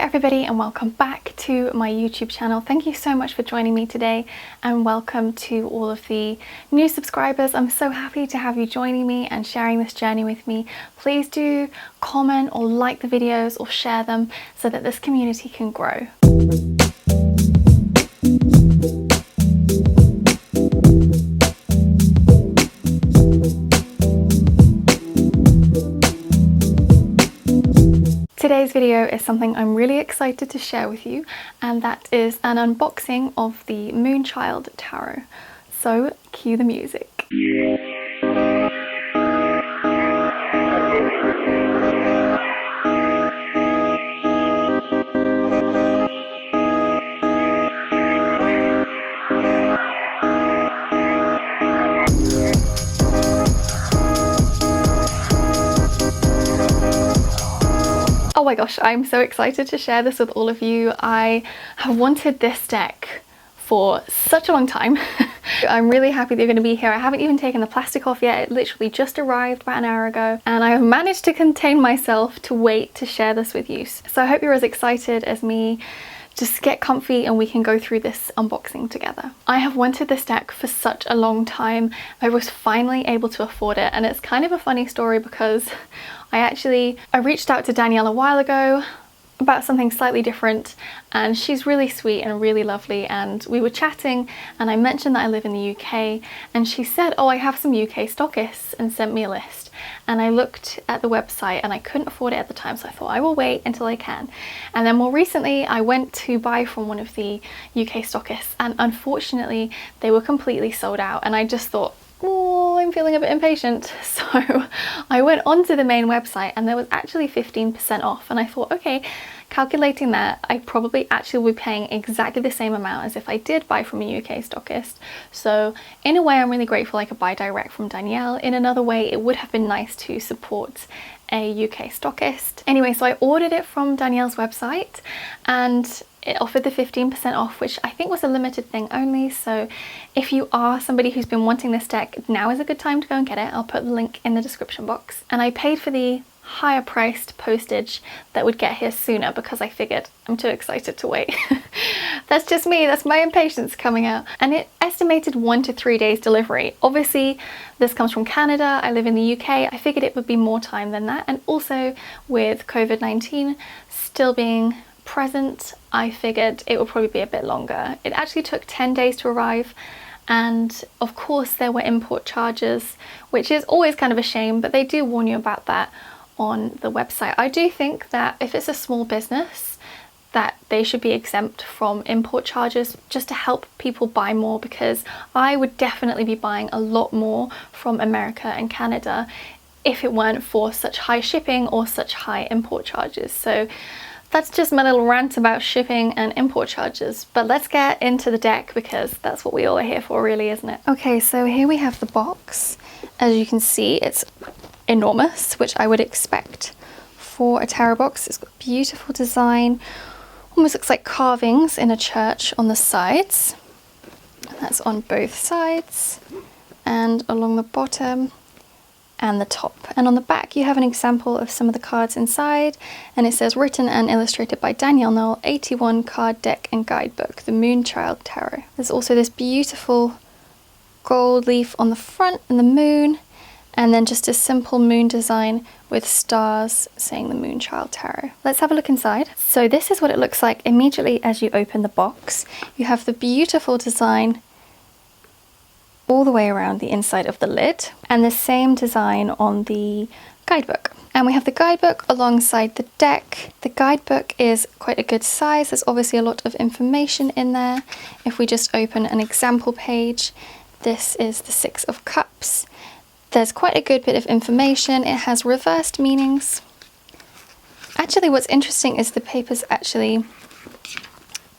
everybody and welcome back to my YouTube channel. Thank you so much for joining me today and welcome to all of the new subscribers. I'm so happy to have you joining me and sharing this journey with me. Please do comment or like the videos or share them so that this community can grow. Today's video is something I'm really excited to share with you, and that is an unboxing of the Moonchild Tarot. So cue the music. Oh my gosh, I'm so excited to share this with all of you. I have wanted this deck for such a long time. I'm really happy they're going to be here. I haven't even taken the plastic off yet. It literally just arrived about an hour ago and I have managed to contain myself to wait to share this with you. So I hope you're as excited as me. Just get comfy and we can go through this unboxing together. I have wanted this deck for such a long time. I was finally able to afford it, and it's kind of a funny story because I reached out to Danielle a while ago about something slightly different, and she's really sweet and really lovely, and we were chatting and I mentioned that I live in the UK and she said, oh, I have some UK stockists, and sent me a list. And I looked at the website and I couldn't afford it at the time, so I thought I will wait until I can. And then more recently I went to buy from one of the UK stockists and unfortunately they were completely sold out, and I just thought, oh, I'm feeling a bit impatient. So I went onto the main website and there was actually 15% off, and I thought, okay, calculating that, I probably actually will be paying exactly the same amount as if I did buy from a UK stockist. So in a way I'm really grateful I could buy direct from Danielle. In another way it would have been nice to support a UK stockist. Anyway, so I ordered it from Danielle's website and it offered the 15% off, which I think was a limited thing only. So if you are somebody who's been wanting this deck, now is a good time to go and get it. I'll put the link in the description box. And I paid for the higher priced postage that would get here sooner because I figured I'm too excited to wait. That's just me, that's my impatience coming out. And it estimated 1 to 3 days delivery. Obviously this comes from Canada, I live in the UK. I figured it would be more time than that, and also with COVID-19 still being present, I figured it would probably be a bit longer. It actually took 10 days to arrive, and of course there were import charges, which is always kind of a shame, but they do warn you about that on the website. I do think that if it's a small business that they should be exempt from import charges just to help people buy more, because I would definitely be buying a lot more from America and Canada if it weren't for such high shipping or such high import charges. So that's just my little rant about shipping and import charges. But let's get into the deck because that's what we all are here for, really, isn't it? Okay, so here we have the box. As you can see, it's enormous, which I would expect for a tarot box. It's got beautiful design, almost looks like carvings in a church on the sides. And that's on both sides and along the bottom and the top. And on the back you have an example of some of the cards inside, and it says written and illustrated by Danielle Knoll, 81 card deck and guidebook, the Moonchild Tarot. There's also this beautiful gold leaf on the front and the moon, and then just a simple moon design with stars saying the Moonchild Tarot. Let's have a look inside. So this is what it looks like immediately as you open the box. You have the beautiful design all the way around the inside of the lid, and the same design on the guidebook. And we have the guidebook alongside the deck. The guidebook is quite a good size. There's obviously a lot of information in there. If we just open an example page, this is the 6 of Cups. There's quite a good bit of information. It has reversed meanings. Actually, what's interesting is the paper's actually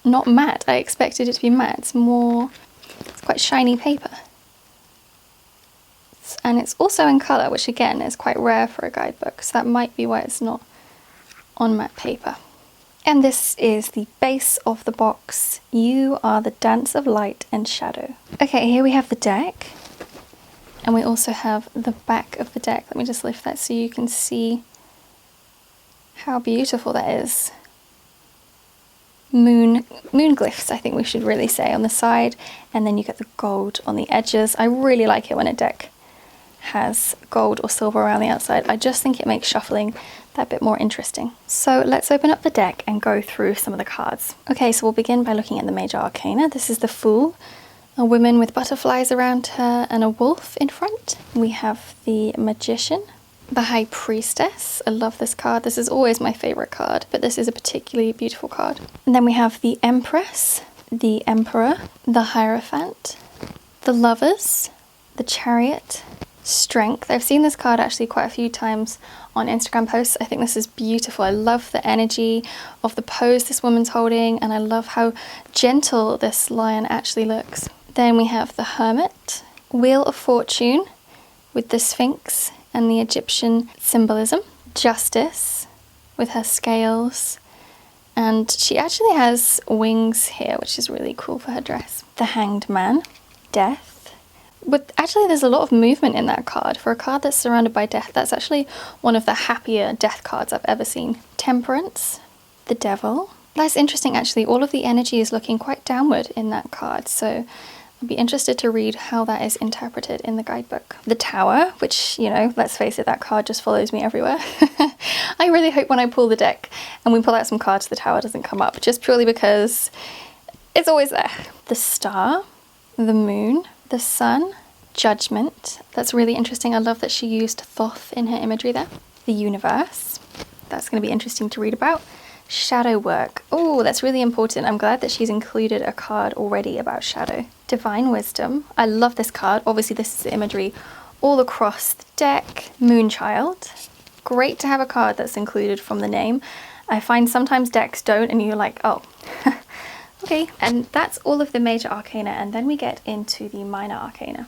not matte. I expected it to be matte. It's quite shiny paper. And it's also in colour, which again is quite rare for a guidebook, so that might be why it's not on matte paper. And this is the base of the box. You are the dance of light and shadow. Okay, here we have the deck. And we also have the back of the deck. Let me just lift that so you can see how beautiful that is. moon glyphs, I think we should really say, on the side, and then you get the gold on the edges. I really like it when a deck has gold or silver around the outside. I just think it makes shuffling that bit more interesting. So let's open up the deck and go through some of the cards. Okay, so we'll begin by looking at the major arcana. This is the Fool, a woman with butterflies around her and a wolf in front. We have the Magician, the High Priestess. I love this card. This is always my favorite card, but this is a particularly beautiful card. And then we have the Empress, the Emperor, the Hierophant, the Lovers, the Chariot, Strength. I've seen this card actually quite a few times on Instagram posts. I think this is beautiful. I love the energy of the pose this woman's holding, and I love how gentle this lion actually looks. Then we have the Hermit, Wheel of Fortune with the Sphinx and the Egyptian symbolism, Justice with her scales, and she actually has wings here, which is really cool for her dress. The Hanged Man, Death. But actually there's a lot of movement in that card. For a card that's surrounded by death, that's actually one of the happier death cards I've ever seen. Temperance, the Devil. That's interesting actually, all of the energy is looking quite downward in that card, so I'll be interested to read how that is interpreted in the guidebook. The Tower, which, you know, let's face it, that card just follows me everywhere. I really hope when I pull the deck and we pull out some cards, the Tower doesn't come up, just purely because it's always there. The Star, the Moon, the Sun, Judgment. That's really interesting. I love that she used Thoth in her imagery there. The Universe. That's going to be interesting to read about. Shadow work. Oh, that's really important. I'm glad that she's included a card already about shadow. Divine Wisdom. I love this card. Obviously this is the imagery all across the deck. Moonchild. Great to have a card that's included from the name. I find sometimes decks don't, and you're like, oh, okay. And that's all of the major arcana, and then we get into the minor arcana.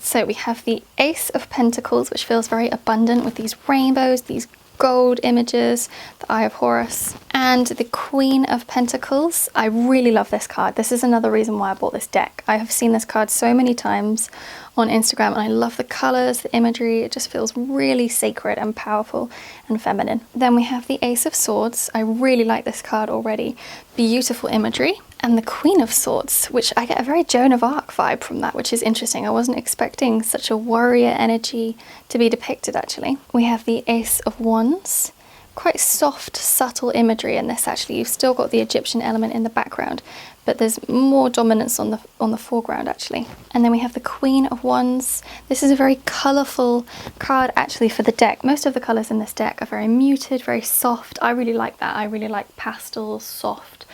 So we have the Ace of Pentacles, which feels very abundant with these rainbows, these gold images, the Eye of Horus, and the Queen of Pentacles. I really love this card. This is another reason why I bought this deck. I have seen this card so many times on Instagram, and I love the colors, the imagery. It just feels really sacred and powerful and feminine. Then we have the Ace of Swords. I really like this card already. Beautiful imagery. And the Queen of Swords, which I get a very Joan of Arc vibe from that, which is interesting. I wasn't expecting such a warrior energy to be depicted actually. We have the Ace of Wands. Quite soft, subtle imagery in this actually. You've still got the Egyptian element in the background, but there's more dominance on the foreground actually. And then we have the Queen of Wands. This is a very colourful card actually for the deck. Most of the colours in this deck are very muted, very soft. I really like that. I really like pastel, soft,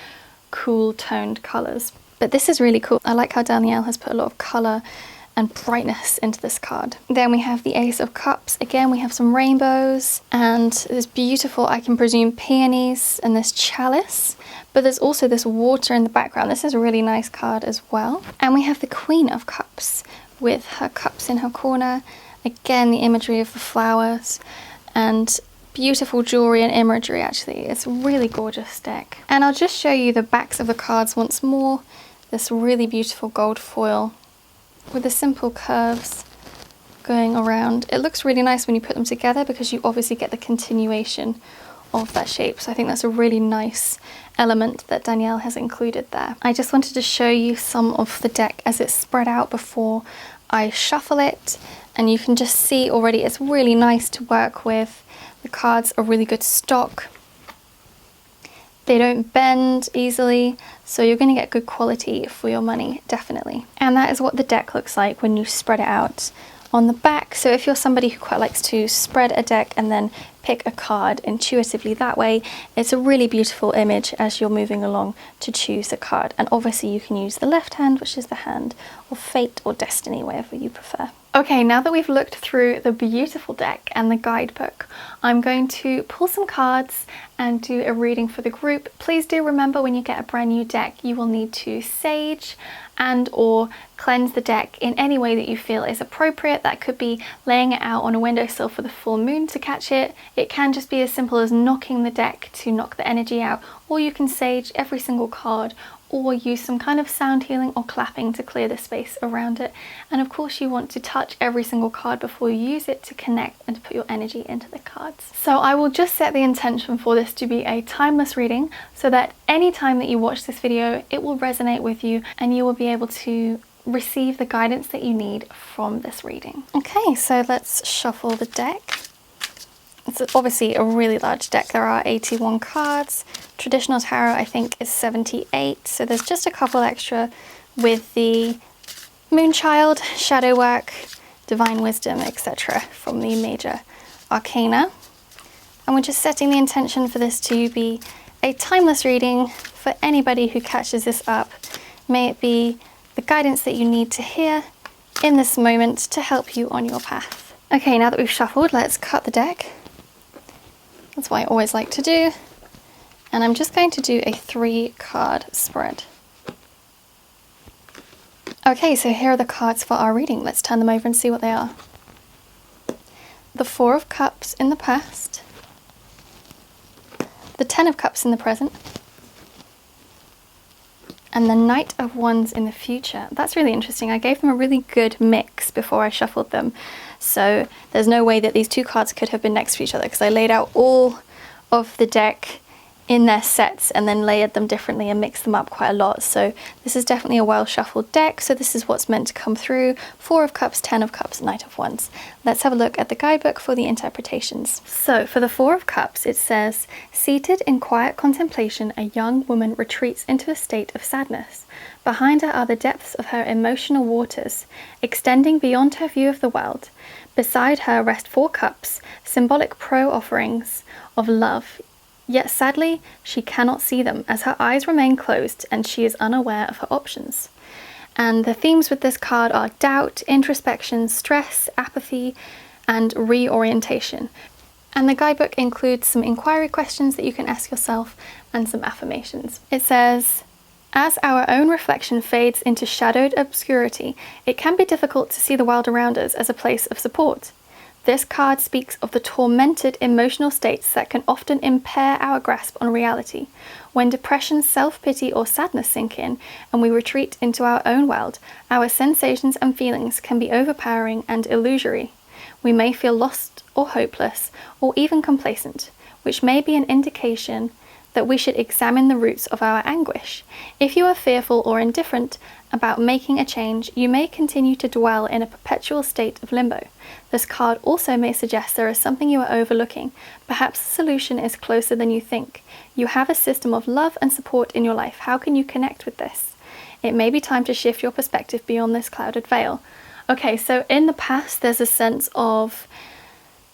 cool toned colours. But this is really cool. I like how Danielle has put a lot of colour and brightness into this card. Then we have the Ace of Cups. Again, we have some rainbows and this beautiful, I can presume, peonies and this chalice. But there's also this water in the background. This is a really nice card as well. And we have the Queen of Cups with her cups in her corner. Again, the imagery of the flowers and beautiful jewelry and imagery actually. It's a really gorgeous deck. And I'll just show you the backs of the cards once more. This really beautiful gold foil with the simple curves going around. It looks really nice when you put them together because you obviously get the continuation of that shape. So I think that's a really nice element that Danielle has included there. I just wanted to show you some of the deck as it's spread out before I shuffle it. And you can just see already it's really nice to work with. The cards are really good stock. They don't bend easily, so you're going to get good quality for your money, definitely. And that is what the deck looks like when you spread it out on the back. So if you're somebody who quite likes to spread a deck and then pick a card intuitively that way, it's a really beautiful image as you're moving along to choose a card. And obviously you can use the left hand, which is the hand of fate or destiny, whatever you prefer. Okay, now that we've looked through the beautiful deck and the guidebook, I'm going to pull some cards and do a reading for the group. Please do remember, when you get a brand new deck, you will need to sage and or cleanse the deck in any way that you feel is appropriate. That could be laying it out on a windowsill for the full moon to catch it. It can just be as simple as knocking the deck to knock the energy out, or you can sage every single card, or use some kind of sound healing or clapping to clear the space around it. And of course you want to touch every single card before you use it to connect and to put your energy into the card. cards. So I will just set the intention for this to be a timeless reading so that any time that you watch this video, it will resonate with you and you will be able to receive the guidance that you need from this reading. Okay, so let's shuffle the deck. It's obviously a really large deck. There are 81 cards. Traditional tarot, I think, is 78. So there's just a couple extra with the Moonchild, Shadow Work, Divine Wisdom, etc. from the major arcana. And we're just setting the intention for this to be a timeless reading for anybody who catches this up. May it be the guidance that you need to hear in this moment to help you on your path. Okay, now that we've shuffled, let's cut the deck. That's what I always like to do. And I'm just going to do a 3-card spread. Okay, so here are the cards for our reading. Let's turn them over and see what they are. The 4 of Cups in the past. The 10 of Cups in the present. And the Knight of Wands in the future. That's really interesting. I gave them a really good mix before I shuffled them. So there's no way that these 2 cards could have been next to each other because I laid out all of the deck in their sets and then layered them differently and mixed them up quite a lot. So this is definitely a well shuffled deck. So this is what's meant to come through. 4 of Cups, 10 of Cups, Knight of Wands. Let's have a look at the guidebook for the interpretations. So for the 4 of Cups, it says, seated in quiet contemplation, a young woman retreats into a state of sadness. Behind her are the depths of her emotional waters, extending beyond her view of the world. Beside her rest 4 cups, symbolic pro-offerings of love. Yet sadly, she cannot see them as her eyes remain closed and she is unaware of her options. And the themes with this card are doubt, introspection, stress, apathy, and reorientation. And the guidebook includes some inquiry questions that you can ask yourself and some affirmations. It says, as our own reflection fades into shadowed obscurity, it can be difficult to see the world around us as a place of support. This card speaks of the tormented emotional states that can often impair our grasp on reality. When depression, self-pity, or sadness sink in, and we retreat into our own world, our sensations and feelings can be overpowering and illusory. We may feel lost or hopeless, or even complacent, which may be an indication that we should examine the roots of our anguish. If you are fearful or indifferent about making a change, you may continue to dwell in a perpetual state of limbo. This card also may suggest there is something you are overlooking. Perhaps the solution is closer than you think. You have a system of love and support in your life. How can you connect with this? It may be time to shift your perspective beyond this clouded veil. Okay, so in the past, there's a sense of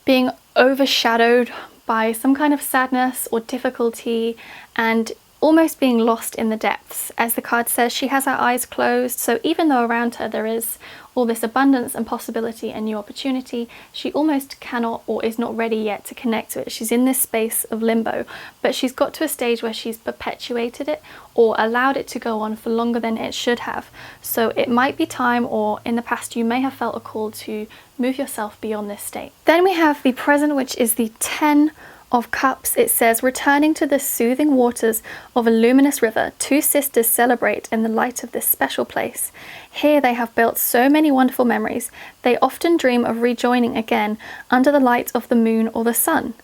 being overshadowed by some kind of sadness or difficulty and almost being lost in the depths. As the card says, she has her eyes closed, so even though around her there is all this abundance and possibility and new opportunity, she almost cannot or is not ready yet to connect to it. She's in this space of limbo, but she's got to a stage where she's perpetuated it or allowed it to go on for longer than it should have. So it might be time, or in the past you may have felt a call to move yourself beyond this state. Then we have the present, which is the 10 of Cups. It says, returning to the soothing waters of a luminous river, 2 sisters celebrate in the light of this special place. Here they have built so many wonderful memories. They often dream of rejoining again under the light of the moon or the sun.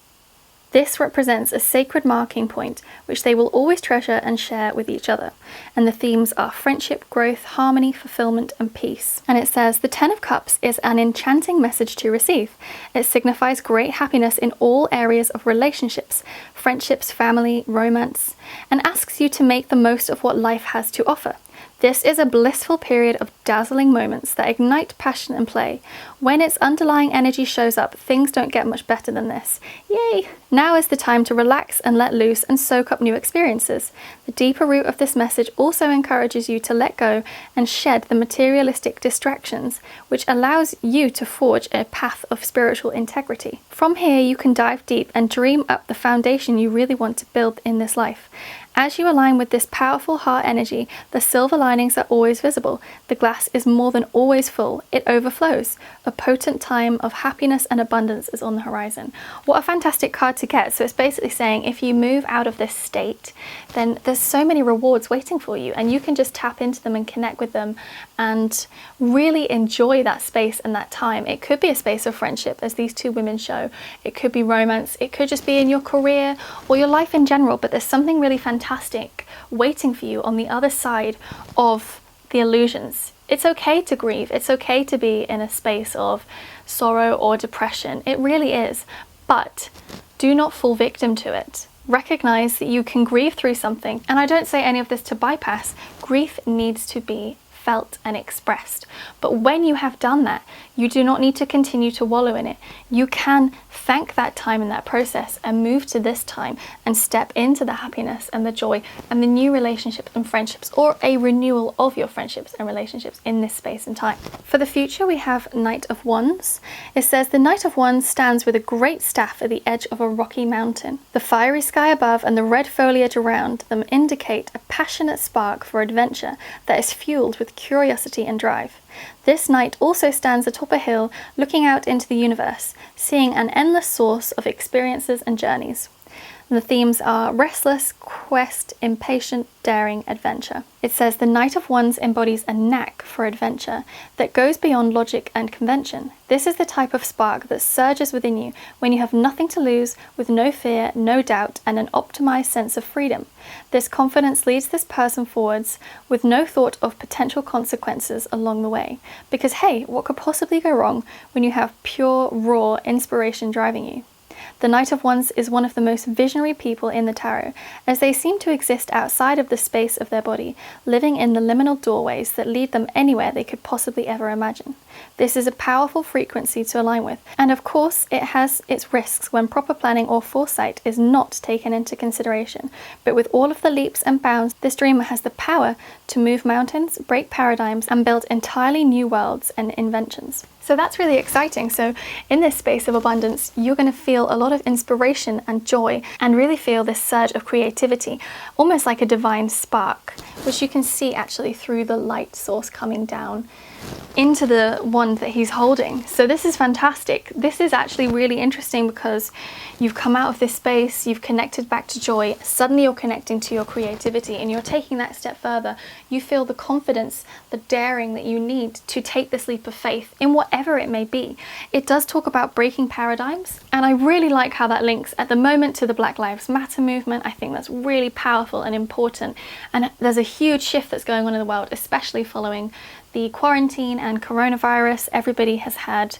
This represents a sacred marking point which they will always treasure and share with each other. And the themes are friendship, growth, harmony, fulfillment, and peace. And it says, the 10 of Cups is an enchanting message to receive. It signifies great happiness in all areas of relationships, friendships, family, romance, and asks you to make the most of what life has to offer. This is a blissful period of dazzling moments that ignite passion and play. When its underlying energy shows up, things don't get much better than this. Yay! Now is the time to relax and let loose and soak up new experiences. The deeper root of this message also encourages you to let go and shed the materialistic distractions, which allows you to forge a path of spiritual integrity. From here, you can dive deep and dream up the foundation you really want to build in this life. As you align with this powerful heart energy, the silver lining linings are always visible. The glass is more than always full. It overflows. A potent time of happiness and abundance is on the horizon. What a fantastic card to get. So it's basically saying if you move out of this state, then there's so many rewards waiting for you, and you can just tap into them and connect with them and really enjoy that space and that time. It could be a space of friendship, as these two women show. It could be romance. It could just be in your career or your life in general, but there's something really fantastic waiting for you on the other side of the illusions. It's okay to grieve. It's okay to be in a space of sorrow or depression. It really is. But do not fall victim to it. Recognize that you can grieve through something. And I don't say any of this to bypass. Grief needs to be felt and expressed. But when you have done that, you do not need to continue to wallow in it. You can thank that time and that process and move to this time and step into the happiness and the joy and the new relationships and friendships, or a renewal of your friendships and relationships in this space and time. For the future, we have Knight of Wands. It says the Knight of Wands stands with a great staff at the edge of a rocky mountain. The fiery sky above and the red foliage around them indicate a passionate spark for adventure that is fueled with curiosity and drive. This knight also stands atop a hill looking out into the universe, seeing an endless source of experiences and journeys. The themes are restless, quest, impatient, daring, adventure. It says the Knight of Wands embodies a knack for adventure that goes beyond logic and convention. This is the type of spark that surges within you when you have nothing to lose, with no fear, no doubt, and an optimized sense of freedom. This confidence leads this person forwards with no thought of potential consequences along the way. Because hey, what could possibly go wrong when you have pure, raw inspiration driving you? The Knight of Wands is one of the most visionary people in the tarot, as they seem to exist outside of the space of their body, living in the liminal doorways that lead them anywhere they could possibly ever imagine. This is a powerful frequency to align with, and of course it has its risks when proper planning or foresight is not taken into consideration, but with all of the leaps and bounds, this dreamer has the power to move mountains, break paradigms, and build entirely new worlds and inventions. So that's really exciting. So in this space of abundance, you're going to feel a lot of inspiration and joy, and really feel this surge of creativity, almost like a divine spark, which you can see actually through the light source coming down into the wand that he's holding. So this is fantastic. This is actually really interesting because you've come out of this space, you've connected back to joy, suddenly you're connecting to your creativity and you're taking that step further. You feel the confidence, the daring that you need to take this leap of faith in whatever it may be. It does talk about breaking paradigms, and I really like how that links at the moment to the Black Lives Matter movement. I think that's really powerful and important, and there's a huge shift that's going on in the world, especially following the quarantine and coronavirus. Everybody has had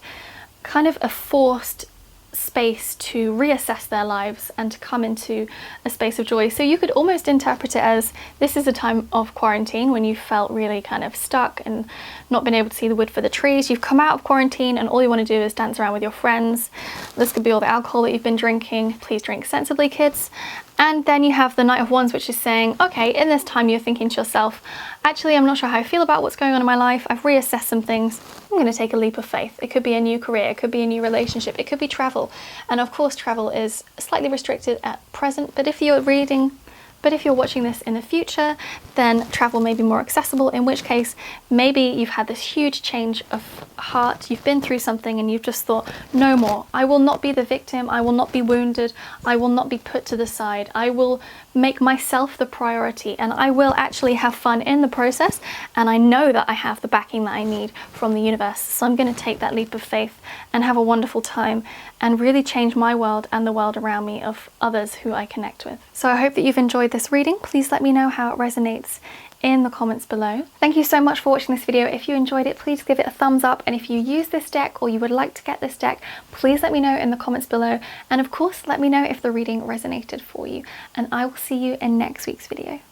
kind of a forced space to reassess their lives and to come into a space of joy. So you could almost interpret it as this is a time of quarantine when you felt really kind of stuck and not been able to see the wood for the trees. You've come out of quarantine and all you want to do is dance around with your friends. This could be all the alcohol that you've been drinking. Please drink sensibly, kids. And then you have the Knight of Wands, which is saying, okay, in this time you're thinking to yourself, actually, I'm not sure how I feel about what's going on in my life. I've reassessed some things. I'm going to take a leap of faith. It could be a new career. It could be a new relationship. It could be travel. And of course, travel is slightly restricted at present. But if you're watching this in the future, then travel may be more accessible, in which case maybe you've had this huge change of heart, you've been through something and you've just thought, no more. I will not be the victim, I will not be wounded, I will not be put to the side, I will make myself the priority, and I will actually have fun in the process, and I know that I have the backing that I need from the universe. So I'm going to take that leap of faith and have a wonderful time and really change my world and the world around me of others who I connect with. So I hope that you've enjoyed this reading. Please let me know how it resonates in the comments below. Thank you so much for watching this video. If you enjoyed it, please give it a thumbs up, and if you use this deck or you would like to get this deck, please let me know in the comments below, and of course let me know if the reading resonated for you, and I will see you in next week's video.